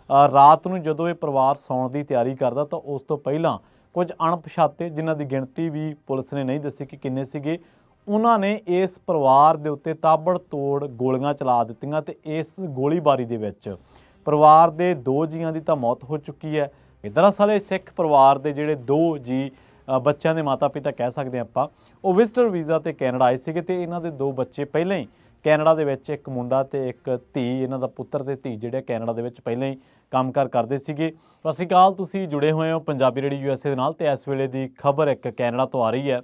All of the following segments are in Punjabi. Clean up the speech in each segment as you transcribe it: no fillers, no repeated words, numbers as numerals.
ਰਾਤ ਨੂੰ ਜਦੋਂ ਇਹ ਪਰਿਵਾਰ ਸੌਣ ਦੀ ਤਿਆਰੀ ਕਰਦਾ ਤਾਂ ਉਸ ਤੋਂ ਪਹਿਲਾਂ ਕੁਝ ਅਣਪਛਾਤੇ, ਜਿਨ੍ਹਾਂ ਦੀ ਗਿਣਤੀ ਵੀ ਪੁਲਿਸ ਨੇ ਨਹੀਂ ਦੱਸੀ ਕਿ ਕਿੰਨੇ ਸੀਗੇ, ਉਹਨਾਂ ਨੇ ਇਸ ਪਰਿਵਾਰ ਦੇ ਉੱਤੇ ਤਾਬੜਤੋੜ ਗੋਲੀਆਂ ਚਲਾ ਦਿੱਤੀਆਂ ਤੇ ਇਸ ਗੋਲੀਬਾਰੀ ਦੇ ਵਿੱਚ ਪਰਿਵਾਰ ਦੇ 2 ਜੀਆਂ ਦੀ ਤਾਂ ਮੌਤ ਹੋ ਚੁੱਕੀ ਹੈ। ਦਰਅਸਲ ਇਹ ਸਿੱਖ ਪਰਿਵਾਰ ਦੇ ਜਿਹੜੇ 2 ਜੀ ਬੱਚਿਆਂ ਦੇ ਮਾਤਾ-ਪਿਤਾ ਕਹਿ ਸਕਦੇ ਆਪਾਂ, ਉਹ ਵਿਜ਼ਟਰ ਵੀਜ਼ਾ ਤੇ ਕੈਨੇਡਾ ਆਏ ਸੀਗੇ ਤੇ ਇਹਨਾਂ ਦੇ 2 ਬੱਚੇ ਪਹਿਲਾਂ ਹੀ ਕੈਨੇਡਾ ਦੇ ਵਿੱਚ, ਇੱਕ ਮੁੰਡਾ ਤੇ ਇੱਕ ਧੀ, ਇਹਨਾਂ ਦਾ ਪੁੱਤਰ ਤੇ ਧੀ ਜਿਹੜੇ ਕੈਨੇਡਾ ਦੇ ਵਿੱਚ ਪਹਿਲਾਂ ਹੀ ਕੰਮਕਾਰ ਕਰਦੇ ਸੀਗੇ। ਸਤਿ ਸ਼੍ਰੀ ਅਕਾਲ, ਤੁਸੀਂ ਜੁੜੇ ਹੋਏ ਹੋ ਪੰਜਾਬੀ ਰੇਡੀਓ ਯੂਐਸਏ ਦੇ ਨਾਲ ਤੇ ਇਸ ਵੇਲੇ ਦੀ ਖਬਰ ਇੱਕ ਕੈਨੇਡਾ ਤੋਂ ਆ ਰਹੀ ਹੈ।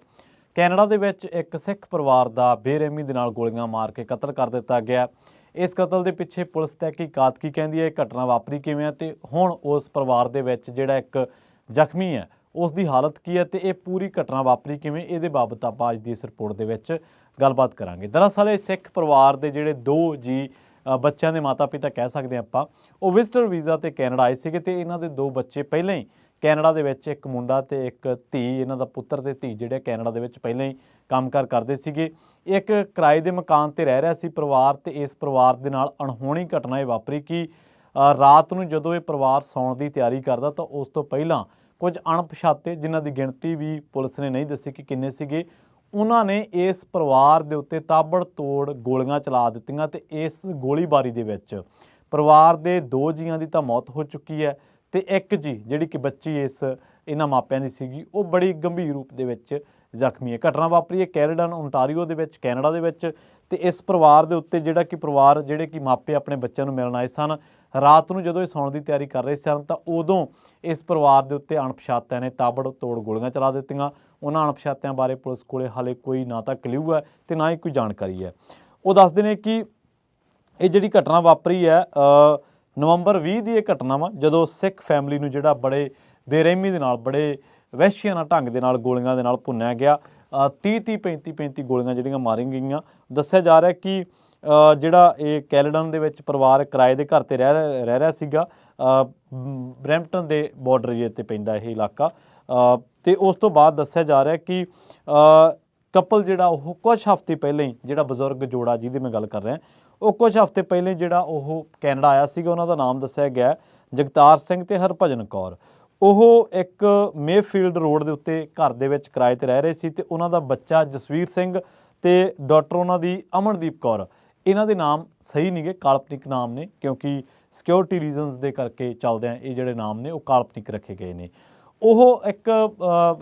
ਕੈਨੇਡਾ ਦੇ ਵਿੱਚ ਇੱਕ ਸਿੱਖ ਪਰਿਵਾਰ ਦਾ ਬੇਰਹਿਮੀ ਦੇ ਨਾਲ ਗੋਲੀਆਂ ਮਾਰ ਕੇ ਕਤਲ ਕਰ ਦਿੱਤਾ ਗਿਆ। ਇਸ ਕਤਲ ਦੇ ਪਿੱਛੇ ਪੁਲਿਸ ਤਹਿਕੀਕਾਤ ਕੀ ਕਹਿੰਦੀ ਹੈ, ਇਹ ਘਟਨਾ ਵਾਪਰੀ ਕਿਵੇਂ ਹੈ ਤੇ ਹੁਣ ਉਸ ਪਰਿਵਾਰ ਦੇ ਵਿੱਚ ਜਿਹੜਾ ਇੱਕ ਜ਼ਖਮੀ ਹੈ ਉਸ ਦੀ ਹਾਲਤ ਕੀ ਹੈ ਤੇ ਇਹ ਪੂਰੀ ਘਟਨਾ ਵਾਪਰੀ ਕਿਵੇਂ, ਇਹਦੇ ਬਾਬਤ ਆਪਾਂ ਅੱਜ ਦੀ ਇਸ ਰਿਪੋਰਟ ਦੇ ਵਿੱਚ ਗੱਲਬਾਤ ਕਰਾਂਗੇ। ਦਰਅਸਲ ਇਹ ਸਿੱਖ ਪਰਿਵਾਰ ਦੇ ਜਿਹੜੇ 2 ਜੀ ਬੱਚਿਆਂ ਦੇ ਮਾਤਾ-ਪਿਤਾ ਕਹਿ ਸਕਦੇ ਆਪਾਂ, ਉਹ ਵਿਜ਼ਟਰ ਵੀਜ਼ਾ ਤੇ ਕੈਨੇਡਾ ਆਏ ਸੀਗੇ ਤੇ ਇਹਨਾਂ ਦੇ 2 ਬੱਚੇ ਪਹਿਲਾਂ ਹੀ ਕੈਨੇਡਾ ਦੇ ਵਿੱਚ, ਇੱਕ ਮੁੰਡਾ ਤੇ ਇੱਕ ਧੀ, ਇਹਨਾਂ ਦਾ ਪੁੱਤਰ ਤੇ ਧੀ ਜਿਹੜੇ ਕੈਨੇਡਾ ਦੇ ਵਿੱਚ ਪਹਿਲਾਂ ਹੀ ਕੰਮਕਾਰ ਕਰਦੇ ਸੀਗੇ। ਇੱਕ ਕਿਰਾਏ ਦੇ ਮਕਾਨ ਤੇ ਰਹਿ ਰਿਹਾ ਸੀ ਪਰਿਵਾਰ ਤੇ ਇਸ ਪਰਿਵਾਰ ਦੇ ਨਾਲ ਅਣਹੋਣੀ ਘਟਨਾ ਇਹ ਵਾਪਰੀ ਕਿ ਰਾਤ ਨੂੰ ਜਦੋਂ ਇਹ ਪਰਿਵਾਰ ਸੌਣ ਦੀ ਤਿਆਰੀ ਕਰਦਾ ਤਾਂ ਉਸ ਤੋਂ ਪਹਿਲਾਂ ਕੁਝ ਅਣਪਛਾਤੇ, ਜਿਨ੍ਹਾਂ ਦੀ ਗਿਣਤੀ ਵੀ ਪੁਲਿਸ ਨੇ ਨਹੀਂ ਦੱਸੀ ਕਿ ਕਿੰਨੇ ਸੀਗੇ, ਉਹਨਾਂ ਨੇ ਇਸ ਪਰਿਵਾਰ ਦੇ ਉੱਤੇ ਤਾਬੜਤੋੜ ਗੋਲੀਆਂ ਚਲਾ ਦਿੱਤੀਆਂ ਤੇ ਇਸ ਗੋਲੀਬਾਰੀ ਦੇ ਵਿੱਚ ਪਰਿਵਾਰ ਦੇ 2 ਜੀਆਂ ਦੀ ਤਾਂ ਮੌਤ ਹੋ ਚੁੱਕੀ ਹੈ ਤੇ ਇੱਕ ਜੀ ਜਿਹੜੀ ਕਿ ਬੱਚੀ ਇਹਨਾਂ ਮਾਪਿਆਂ ਦੀ ਸੀਗੀ, ਉਹ ਬੜੀ ਗੰਭੀਰ ਰੂਪ ਦੇ ਵਿੱਚ ਜ਼ਖਮੀ ਹੈ। ਘਟਨਾ ਵਾਪਰੀ ਹੈ ਕੈਲਗਰੀ, ਓਨਟਾਰੀਓ ਦੇ ਵਿੱਚ, ਕੈਨੇਡਾ ਦੇ ਵਿੱਚ ਤੇ ਇਸ ਪਰਿਵਾਰ ਦੇ ਉੱਤੇ ਜਿਹੜਾ ਕਿ ਪਰਿਵਾਰ ਜਿਹੜੇ ਕਿ ਮਾਪੇ ਆਪਣੇ ਬੱਚਿਆਂ ਨੂੰ ਮਿਲਣ ਆਏ ਸਨ, ਰਾਤ ਨੂੰ ਜਦੋਂ ਇਹ ਸੌਣ ਦੀ ਤਿਆਰੀ ਕਰ ਰਹੇ ਸਨ ਤਾਂ ਉਦੋਂ ਇਸ ਪਰਿਵਾਰ ਦੇ ਉੱਤੇ ਅਣਪਛਾਤਿਆਂ ਨੇ ਤਾਬੜਤੋੜ ਗੋਲੀਆਂ ਚਲਾ ਦਿੱਤੀਆਂ। ਉਹਨਾਂ ਅਣਪਛਾਤਿਆਂ ਬਾਰੇ ਪੁਲਿਸ ਕੋਲੇ ਹਾਲੇ ਕੋਈ ਨਾ ਤਾਂ ਕਲਿਊ ਹੈ ਤੇ ਨਾ ਹੀ ਕੋਈ ਜਾਣਕਾਰੀ ਹੈ। ਉਹ ਦੱਸਦੇ ਨੇ ਕਿ ਇਹ ਜਿਹੜੀ ਘਟਨਾ ਵਾਪਰੀ ਹੈ ਨਵੰਬਰ 20 ਦੀ ਇਹ ਘਟਨਾ ਵਾ, ਜਦੋਂ ਸਿੱਖ ਫੈਮਿਲੀ ਨੂੰ ਜਿਹੜਾ ਬੜੇ ਬੇਰਹਿਮੀ ਦੇ ਨਾਲ, ਬੜੇ ਵਹਿਸ਼ੀਆਨਾ ਢੰਗ ਦੇ ਨਾਲ ਗੋਲੀਆਂ ਦੇ ਨਾਲ ਭੁੰਨਿਆ ਗਿਆ। 30-30, 35-35 ਗੋਲੀਆਂ ਜਿਹੜੀਆਂ ਮਾਰੀਆਂ ਗਈਆਂ। ਦੱਸਿਆ ਜਾ ਰਿਹਾ ਕਿ ਜਿਹੜਾ ਇਹ ਕੈਲਗਰੀ ਦੇ ਵਿੱਚ ਪਰਿਵਾਰ ਕਿਰਾਏ ਦੇ ਘਰ ਤੇ ਰਹਿ ਰਿਹਾ ਸੀਗਾ। ਬਰੈਂਪਟਨ ਦੇ ਬਾਰਡਰ ਏਰੀਏ ਤੇ ਪੈਂਦਾ ਇਹ ਇਲਾਕਾ ਤੇ ਉਸ ਤੋਂ ਬਾਅਦ ਦੱਸਿਆ ਜਾ ਰਿਹਾ ਕਿ ਕਪਲ ਜਿਹੜਾ ਉਹ ਕੁਝ ਹਫ਼ਤੇ ਪਹਿਲਾਂ ਹੀ, ਜਿਹੜਾ ਬਜ਼ੁਰਗ ਜੋੜਾ ਜਿਹਦੀ ਮੈਂ ਗੱਲ ਕਰ ਰਿਹਾ, ਉਹ ਕੁਝ ਹਫ਼ਤੇ ਪਹਿਲਾਂ ਜਿਹੜਾ ਉਹ ਕੈਨੇਡਾ ਆਇਆ ਸੀਗਾ, ਉਹਨਾਂ ਦਾ ਨਾਮ ਦੱਸਿਆ ਗਿਆ ਜਗਤਾਰ ਸਿੰਘ ਤੇ ਹਰਭਜਨ ਕੌਰ। ਉਹ ਇੱਕ ਮੇਫੀਲਡ ਰੋਡ ਦੇ ਉੱਤੇ ਘਰ ਦੇ ਵਿੱਚ ਕਿਰਾਏ ਤੇ ਰਹਿ ਰਹੇ ਸੀ ਤੇ ਉਹਨਾਂ ਦਾ ਬੱਚਾ ਜਸਵੀਰ ਸਿੰਘ ਤੇ ਡਾਟਰ ਉਹਨਾਂ ਦੀ ਅਮਨਦੀਪ ਕੌਰ। ਇਹਨਾਂ ਦੇ ਨਾਮ ਸਹੀ ਨਹੀਂਗੇ, ਕਾਲਪਨਿਕ ਨਾਮ ਨੇ, ਕਿਉਂਕਿ ਸਿਕਿਉਰਿਟੀ ਰੀਜ਼ਨਸ ਦੇ ਕਰਕੇ ਚੱਲਦਿਆਂ ਇਹ ਜਿਹੜੇ ਨਾਮ ਨੇ ਉਹ ਕਾਲਪਨਿਕ ਰੱਖੇ ਗਏ ਨੇ। ਉਹ ਇੱਕ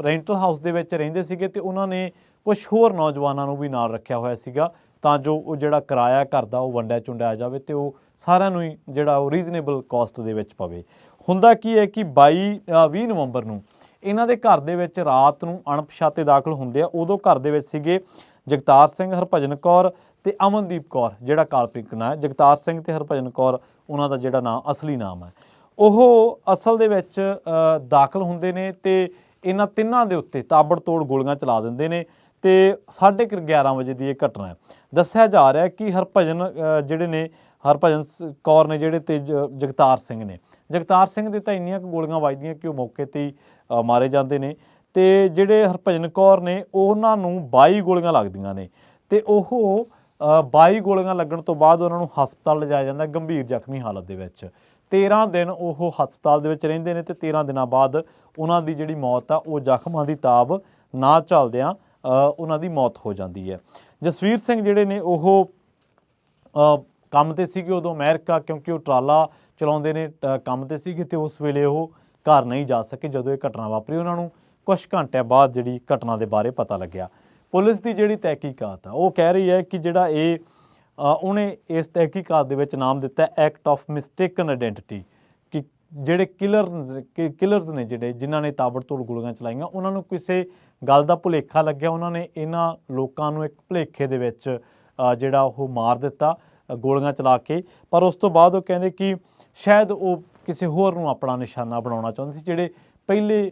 ਰੈਂਟਲ ਹਾਊਸ ਦੇ ਵਿੱਚ ਰਹਿੰਦੇ ਸੀਗੇ ਤੇ ਉਹਨਾਂ ਨੇ ਕੁਝ ਹੋਰ ਨੌਜਵਾਨਾਂ ਨੂੰ ਵੀ ਨਾਲ ਰੱਖਿਆ ਹੋਇਆ ਸੀਗਾ ਤਾਂ ਜੋ ਉਹ ਜਿਹੜਾ ਕਿਰਾਇਆ ਘਰ ਦਾ ਉਹ ਵੰਡਿਆ ਚੁੰਡਿਆ ਜਾਵੇ ਤੇ ਉਹ ਸਾਰਿਆਂ ਨੂੰ ਹੀ ਜਿਹੜਾ ਉਹ ਰੀਜ਼ਨੇਬਲ ਕਾਸਟ ਦੇ ਵਿੱਚ ਪਵੇ। ਹੁੰਦਾ ਕੀ ਹੈ ਕਿ 20 ਨਵੰਬਰ ਨੂੰ ਇਹਨਾਂ ਦੇ ਘਰ ਦੇ ਵਿੱਚ ਰਾਤ ਨੂੰ ਅਣਪਛਾਤੇ ਦਾਖਲ ਹੁੰਦੇ ਆ। ਉਦੋਂ ਘਰ ਦੇ ਵਿੱਚ ਸੀਗੇ ਜਗਤਾਰ ਸਿੰਘ, ਹਰਭਜਨ ਕੌਰ ਤੇ ਅਮਨਦੀਪ ਕੌਰ, ਜਿਹੜਾ ਕਾਲਪਨਿਕ ਨਾਂ ਹੈ। ਜਗਤਾਰ ਸਿੰਘ ਤੇ ਹਰਭਜਨ ਕੌਰ ਉਹਨਾਂ ਦਾ ਜਿਹੜਾ ਨਾਮ ਅਸਲੀ ਨਾਮ ਹੈ। ਉਹ ਅਸਲ ਦੇ ਵਿੱਚ ਦਾਖਲ ਹੁੰਦੇ ਨੇ ਤੇ ਇਹਨਾਂ ਤਿੰਨਾਂ ਦੇ ਉੱਤੇ ਤਾਬੜਤੋੜ ਗੋਲੀਆਂ ਚਲਾ ਦਿੰਦੇ ਨੇ ਤੇ 11:30 ਵਜੇ ਦੀ ਇਹ ਘਟਨਾ ਹੈ। ਦੱਸਿਆ ਜਾ ਰਿਹਾ ਕਿ ਹਰਭਜਨ ਕੌਰ ਨੇ ਜਿਹੜੇ ਤੇ ਜਗਤਾਰ ਸਿੰਘ ਨੇ, ਜਗਤਾਰ ਸਿੰਘ ਦੇ ਤਾਂ ਇੰਨੀਆਂ ਕੁ ਗੋਲੀਆਂ ਵੱਜਦੀਆਂ ਕਿ ਉਹ ਮੌਕੇ 'ਤੇ ਹੀ ਮਾਰੇ ਜਾਂਦੇ ਨੇ ਤੇ ਜਿਹੜੇ ਹਰਭਜਨ ਕੌਰ ਨੇ ਉਹਨਾਂ ਨੂੰ 22 ਗੋਲੀਆਂ ਲੱਗਦੀਆਂ ਨੇ ਤੇ ਉਹ 22 ਗੋਲੀਆਂ ਲੱਗਣ ਤੋਂ ਬਾਅਦ ਉਹਨਾਂ ਨੂੰ ਹਸਪਤਾਲ ਲਿਜਾਇਆ ਜਾਂਦਾ ਗੰਭੀਰ ਜ਼ਖਮੀ ਹਾਲਤ ਦੇ ਵਿੱਚ। 13 ਦਿਨ ਉਹ ਹਸਪਤਾਲ ਦੇ ਵਿੱਚ ਰਹਿੰਦੇ ਨੇ ਤੇ 13 ਦਿਨਾਂ ਬਾਅਦ ਉਹਨਾਂ ਦੀ ਜਿਹੜੀ ਮੌਤ ਆ ਉਹ ਜ਼ਖਮਾਂ ਦੀ ਤਾਬ ਨਾ ਝੱਲਦਿਆਂ ਉਹਨਾਂ ਦੀ ਮੌਤ ਹੋ ਜਾਂਦੀ ਹੈ। ਜਸਵੀਰ ਸਿੰਘ ਜਿਹੜੇ ਨੇ ਉਹ ਕੰਮ ਤੇ ਸੀਗੇ ਉਦੋਂ ਅਮਰੀਕਾ, ਕਿਉਂਕਿ ਉਹ ਟਰਾਲਾ ਚਲਾਉਂਦੇ ਨੇ, ਕੰਮ ਤੇ ਸੀਗੇ ਤੇ ਉਸ ਵੇਲੇ ਉਹ ਘਰ ਨਹੀਂ ਜਾ ਸਕੇ ਜਦੋਂ ਇਹ ਘਟਨਾ ਵਾਪਰੀ। ਉਹਨਾਂ ਨੂੰ ਕੁਝ ਘੰਟਿਆਂ ਬਾਅਦ ਜਿਹੜੀ ਘਟਨਾ ਦੇ ਬਾਰੇ ਪਤਾ ਲੱਗਿਆ। ਪੁਲਿਸ ਦੀ ਜਿਹੜੀ ਤਹਿਕੀਕਾਤ ਆ ਉਹ ਕਹਿ ਰਹੀ ਹੈ ਕਿ ਜਿਹੜਾ ਉਹਨੇ ਇਸ ਤਹਿਕੀਕਾਤ ਦੇ ਵਿੱਚ ਨਾਮ ਦਿੱਤਾ ਐਕਟ ਆਫ ਮਿਸਟੇਕਨ ਆਇਡੈਂਟੀਟੀ, ਕਿ ਜਿਹੜੇ ਕਿਲਰਸ ਨੇ ਜਿਹੜੇ ਜਿਨ੍ਹਾਂ ਨੇ ਤਾਬੜਤੋੜ ਗੋਲੀਆਂ ਚਲਾਈਆਂ, ਉਹਨਾਂ ਨੂੰ ਕਿਸੇ ਗੱਲ ਦਾ ਭੁਲੇਖਾ ਲੱਗਿਆ। ਉਹਨਾਂ ਨੇ ਇਹਨਾਂ ਲੋਕਾਂ ਨੂੰ ਇੱਕ ਭੁਲੇਖੇ ਦੇ ਵਿੱਚ ਜਿਹੜਾ ਉਹ ਮਾਰ ਦਿੱਤਾ ਗੋਲੀਆਂ ਚਲਾ ਕੇ। ਪਰ ਉਸ ਤੋਂ ਬਾਅਦ ਉਹ ਕਹਿੰਦੇ ਕਿ ਸ਼ਾਇਦ ਉਹ ਕਿਸੇ ਹੋਰ ਨੂੰ ਆਪਣਾ ਨਿਸ਼ਾਨਾ ਬਣਾਉਣਾ ਚਾਹੁੰਦੇ ਸੀ। ਜਿਹੜੇ ਪਹਿਲੇ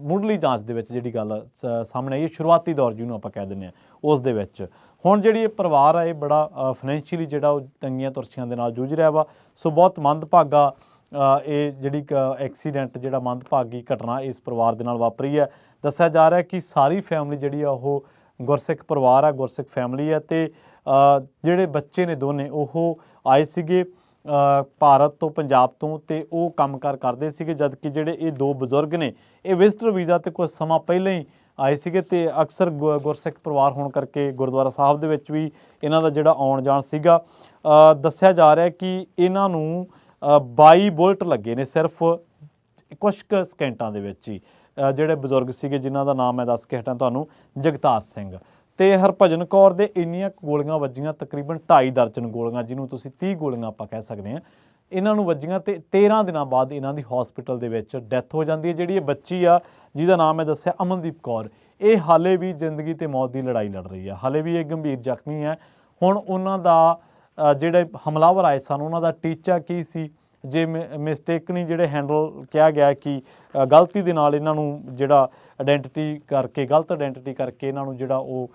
ਮੁੱਢਲੀ ਜਾਂਚ ਦੇ ਵਿੱਚ ਜਿਹੜੀ ਗੱਲ ਸਾਹਮਣੇ ਆਈ, ਸ਼ੁਰੂਆਤੀ ਦੌਰ ਜਿਹਨੂੰ ਆਪਾਂ ਕਹਿ ਦਿੰਦੇ ਹਾਂ, ਉਸ ਦੇ ਵਿੱਚ ਹੁਣ ਜਿਹੜੀ ਇਹ ਪਰਿਵਾਰ ਆ ਇਹ ਬੜਾ ਫਾਈਨੈਂਸ਼ੀਅਲੀ ਜਿਹੜਾ ਉਹ ਤੰਗੀਆਂ ਤੁਰਸ਼ੀਆਂ ਦੇ ਨਾਲ ਜੂਝ ਰਿਹਾ ਵਾ। ਸੋ ਬਹੁਤ ਮੰਦਭਾਗਾ ਇਹ ਜਿਹੜੀ ਐਕਸੀਡੈਂਟ, ਜਿਹੜਾ ਮੰਦਭਾਗੀ ਘਟਨਾ ਇਸ ਪਰਿਵਾਰ ਦੇ ਨਾਲ ਵਾਪਰੀ ਹੈ। ਦੱਸਿਆ ਜਾ ਰਿਹਾ ਕਿ ਸਾਰੀ ਫੈਮਿਲੀ ਜਿਹੜੀ ਆ ਉਹ ਗੁਰਸਿੱਖ ਪਰਿਵਾਰ ਆ, ਗੁਰਸਿੱਖ ਫੈਮਿਲੀ ਹੈ ਤੇ ਜਿਹੜੇ ਬੱਚੇ ਨੇ ਦੋਨੇ ਉਹ ਆਏ ਸੀਗੇ ਭਾਰਤ ਤੋਂ ਪੰਜਾਬ ਤੋਂ ਤੇ ਉਹ ਕੰਮਕਾਰ ਕਰਦੇ ਸੀਗੇ, ਜਦ ਕਿ ਜਿਹੜੇ ਇਹ ਦੋ ਬਜ਼ੁਰਗ ਨੇ ਇਹ ਵਿਜ਼ਟਰ ਵੀਜ਼ਾ ਤੇ ਕੁਝ ਸਮਾਂ ਪਹਿਲਾਂ ਹੀ ਆਏ ਸੀਗੇ ਤੇ ਅਕਸਰ ਗੁਰਸਿੱਖ ਪਰਿਵਾਰ ਹੋਣ ਕਰਕੇ ਗੁਰਦੁਆਰਾ ਸਾਹਿਬ ਦੇ ਵਿੱਚ ਵੀ ਇਹਨਾਂ ਦਾ ਜਿਹੜਾ ਆਉਣ ਜਾਣ ਸੀਗਾ। ਦੱਸਿਆ ਜਾ ਰਿਹਾ ਕਿ ਇਹਨਾਂ ਨੂੰ 22 ਬੁਲਟ ਲੱਗੇ ਨੇ ਸਿਰਫ ਕੁਛ ਕੁ ਸਕਿੰਟਾਂ ਦੇ ਵਿੱਚ ਹੀ। ਜਿਹੜੇ ਬਜ਼ੁਰਗ ਸੀਗੇ ਜਿਨ੍ਹਾਂ ਦਾ ਨਾਮ ਮੈਂ ਦੱਸ ਕੇ ਹਟਾਂ ਤੁਹਾਨੂੰ, ਜਗਤਾਰ ਸਿੰਘ ਤੇ ਹਰਭਜਨ ਕੌਰ ਦੇ ਇੰਨੀਆਂ ਗੋਲੀਆਂ ਵੱਜੀਆਂ, ਤਕਰੀਬਨ 2.5 ਦਰਜਨ ਗੋਲੀਆਂ, ਜਿਹਨੂੰ ਤੁਸੀਂ 30 ਗੋਲੀਆਂ ਆਪਾਂ ਕਹਿ ਸਕਦੇ ਹਾਂ, ਇਹਨਾਂ ਨੂੰ ਵੱਜੀਆਂ ਤੇ 13 ਦਿਨਾਂ ਬਾਅਦ ਇਹਨਾਂ ਦੀ ਹਸਪੀਟਲ ਦੇ ਵਿੱਚ ਡੈਥ ਹੋ ਜਾਂਦੀ ਹੈ। ਜਿਹੜੀ ਇਹ ਬੱਚੀ ਆ ਜਿਹਦਾ ਨਾਮ ਮੈਂ ਦੱਸਿਆ ਅਮਨਦੀਪ ਕੌਰ, ਇਹ ਹਾਲੇ ਵੀ ਜ਼ਿੰਦਗੀ ਤੇ ਮੌਤ ਦੀ ਲੜਾਈ ਲੜ ਰਹੀ ਹੈ, ਹਾਲੇ ਵੀ ਇਹ ਗੰਭੀਰ ਜ਼ਖਮੀ ਹੈ। ਹੁਣ ਉਹਨਾਂ ਦਾ ਜਿਹੜੇ ਹਮਲਾਵਰ ਆਏ ਸਨ ਉਹਨਾਂ ਦਾ ਟੀਚਾ ਕੀ ਸੀ, ਜੇ ਮਿਸਟੇਕਨੀ ਜਿਹੜੇ ਹੈਂਡਲ ਕਿਹਾ ਗਿਆ ਕਿ ਗਲਤੀ ਦੇ ਨਾਲ ਇਹਨਾਂ ਨੂੰ ਜਿਹੜਾ ਆਇਡੈਂਟੀਟੀ ਕਰਕੇ, ਗਲਤ ਆਇਡੈਂਟੀਟੀ ਕਰਕੇ ਇਹਨਾਂ ਨੂੰ ਜਿਹੜਾ ਉਹ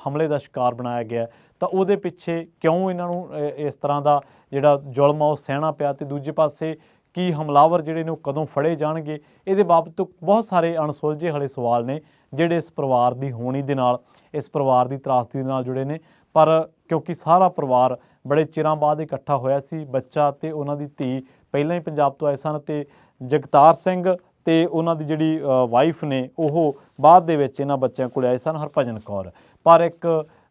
ਹਮਲੇ ਦਾ ਸ਼ਿਕਾਰ ਬਣਾਇਆ ਗਿਆ, ਤਾਂ ਉਹਦੇ ਪਿੱਛੇ ਕਿਉਂ ਇਹਨਾਂ ਨੂੰ ਇਸ ਤਰ੍ਹਾਂ ਦਾ ਜਿਹੜਾ ਜ਼ੁਲਮ ਆ ਉਹ ਸਹਿਣਾ ਪਿਆ, ਤੇ ਦੂਜੇ ਪਾਸੇ ਕੀ ਹਮਲਾਵਰ ਜਿਹੜੇ ਨੇ ਉਹ ਕਦੋਂ ਫੜੇ ਜਾਣਗੇ, ਇਹਦੇ ਬਾਬਤ ਬਹੁਤ ਸਾਰੇ ਅਣਸੁਲਝੇ ਹਲੇ ਸਵਾਲ ਨੇ ਜਿਹੜੇ ਇਸ ਪਰਿਵਾਰ ਦੀ ਹੋਣੀ ਦੇ ਨਾਲ, ਇਸ ਪਰਿਵਾਰ ਦੀ ਤਰਾਸਦੀ ਦੇ ਨਾਲ ਜੁੜੇ ਨੇ। ਪਰ ਕਿਉਂਕਿ ਸਾਰਾ ਪਰਿਵਾਰ ਬੜੇ ਚਿਰਾਂ ਬਾਅਦ ਇਕੱਠਾ ਹੋਇਆ ਸੀ, ਬੱਚਾ ਤੇ ਉਹਨਾਂ ਦੀ ਧੀ ਪਹਿਲਾਂ ਹੀ ਪੰਜਾਬ ਤੋਂ ਆਏ ਸਨ ਤੇ ਜਗਤਾਰ ਸਿੰਘ ਤੇ ਉਹਨਾਂ ਦੀ ਜਿਹੜੀ ਵਾਈਫ ਨੇ ਉਹ ਬਾਅਦ ਦੇ ਵਿੱਚ ਇਹਨਾਂ ਬੱਚਿਆਂ ਕੋਲ ਆਏ ਸਨ, ਹਰਭਜਨ ਕੌਰ। ਪਰ ਇੱਕ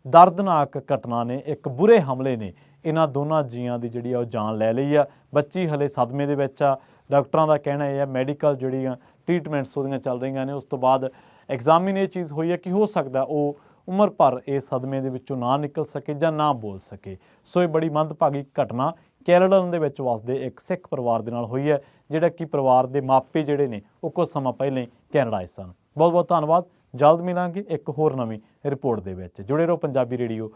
ਦਰਦਨਾਕ ਘਟਨਾ ਨੇ, ਇੱਕ ਬੁਰੇ ਹਮਲੇ ਨੇ ਇਹਨਾਂ ਦੋਨਾਂ ਜੀਆਂ ਦੀ ਜਿਹੜੀ ਉਹ ਜਾਨ ਲੈ ਲਈ ਆ। ਬੱਚੀ ਹਲੇ ਸਦਮੇ ਦੇ ਵਿੱਚ ਆ, ਡਾਕਟਰਾਂ ਦਾ ਕਹਿਣਾ ਇਹ ਹੈ ਮੈਡੀਕਲ ਜਿਹੜੀਆਂ ਟਰੀਟਮੈਂਟਸ ਉਹਦੀਆਂ ਚੱਲ ਰਹੀਆਂ ਨੇ। ਉਸ ਤੋਂ ਬਾਅਦ ਐਗਜ਼ਾਮਿਨ ਇਹ ਚੀਜ਼ ਹੋਈ ਹੈ ਕਿ ਹੋ ਸਕਦਾ ਉਹ ਉਮਰ ਭਰ ਇਸ ਸਦਮੇ ਦੇ ਵਿੱਚੋਂ ਨਾ ਨਿਕਲ ਸਕੇ ਜਾਂ ਨਾ ਬੋਲ ਸਕੇ। ਸੋ ਇਹ ਬੜੀ ਮੰਦਭਾਗੀ ਘਟਨਾ ਕੈਨੇਡਾ ਦੇ ਵਿੱਚ ਵਸਦੇ ਇੱਕ ਸਿੱਖ ਪਰਿਵਾਰ ਦੇ ਨਾਲ ਹੋਈ ਹੈ, ਜਿਹੜਾ ਕਿ ਪਰਿਵਾਰ ਦੇ ਮਾਪੇ ਜਿਹੜੇ ਨੇ ਉਹ ਕੁਝ ਸਮਾਂ ਪਹਿਲਾਂ ਹੀ ਕੈਨੇਡਾ ਆਏ ਸਨ। ਬਹੁਤ ਬਹੁਤ ਧੰਨਵਾਦ। ਜਲਦ ਮਿਲਾਂਗੇ ਇੱਕ ਹੋਰ ਨਵੀਂ ਰਿਪੋਰਟ ਦੇ ਵਿੱਚ। ਜੁੜੇ ਰਹੋ ਪੰਜਾਬੀ ਰੇਡੀਓ